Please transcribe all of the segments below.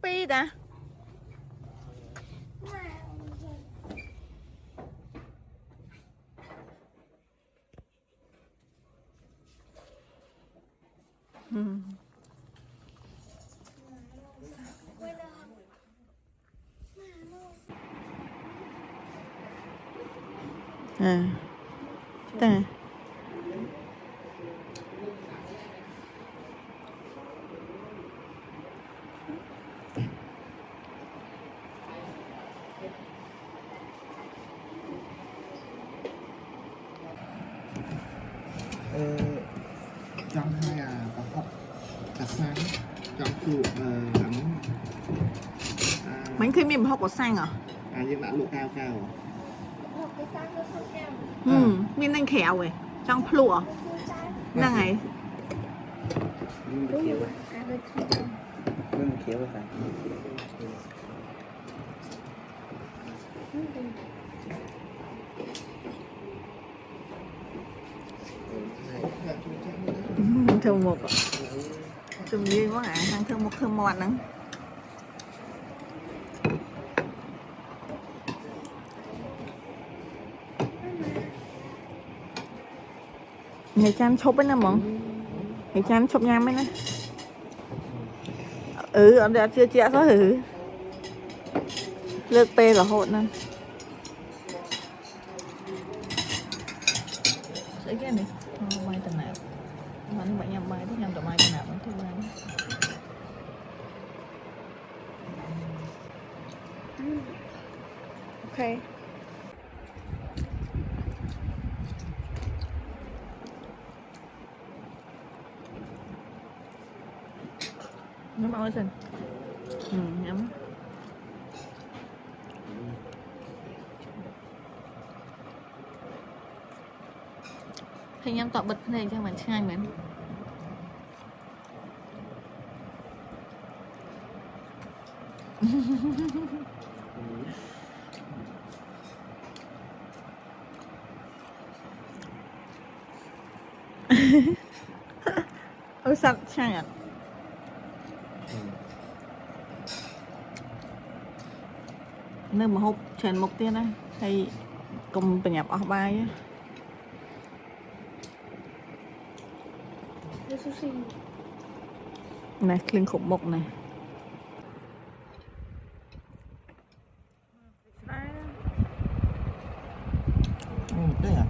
pi ta. À, ta. Trong hai có học cả sáng trong trụ gắn Bánh khi mình học có xanh à? nhưng đã lộ cao cao à? Mình đang khéo rồi trong plua là ngày Nhưng mình khéo phải thường một thường liên quá à, đang thường một thường một nữa. Ngày chan chụp ấy nè mong, ngày chan chụp nhám ấy nè. Ở đây chưa chẹt đó hử. Lượt pê là hộn nè. Sẽ cái này, mai tận nào. Mình bạn nhầm mai, thích nhầm tụi mai tận nào mình thu mai. Ok. Nhắm bao nhiêu nhắm. Thì nhắm tọa bật này cho mình ngay mình. Ôi sao chăng ạ? Nơi mà hộp trần mục tiên á hay cùng bà nhập ở bài á. Này, linh khủng mục này. Thế à?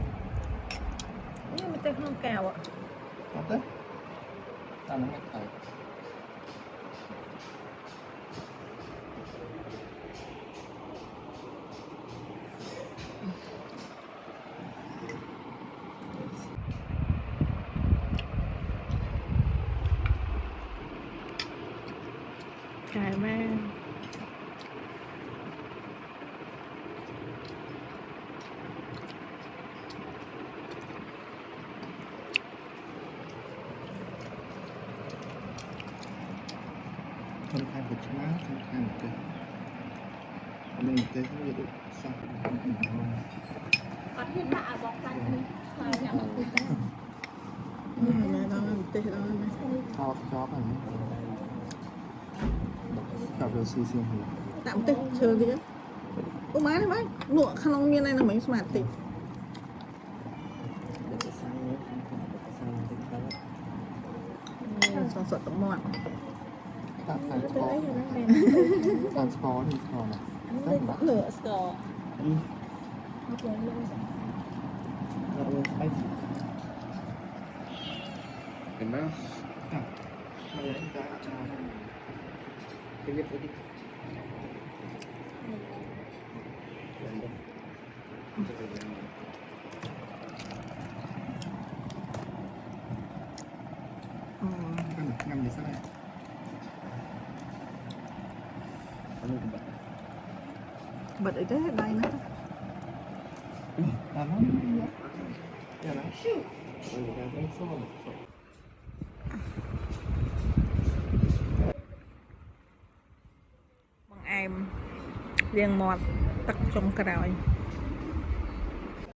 Nhưng mà tên không cào ạ. Có thế? Ta nó mệt thầy. Cài ba. Không khai vật má, không khai một cái. Mình cái không được sao Còn hiện tại bọc tay mà nhận được cái Này đó, tê đó này. chó phải cặp đồ xì xì hả? Tạm tê, chờ gì á. Ô má này bác, lụa khăn lông như này là mấy smart tị. Xong sợ tấm mọn. Transport thì còn à? Lửa score. ห็นไหมcái đi. Ngâm gì sao này? Bật ở đây đây nữa. Nó. Dạ nó. Bằng em riêng mọt tắc trong cái rồi.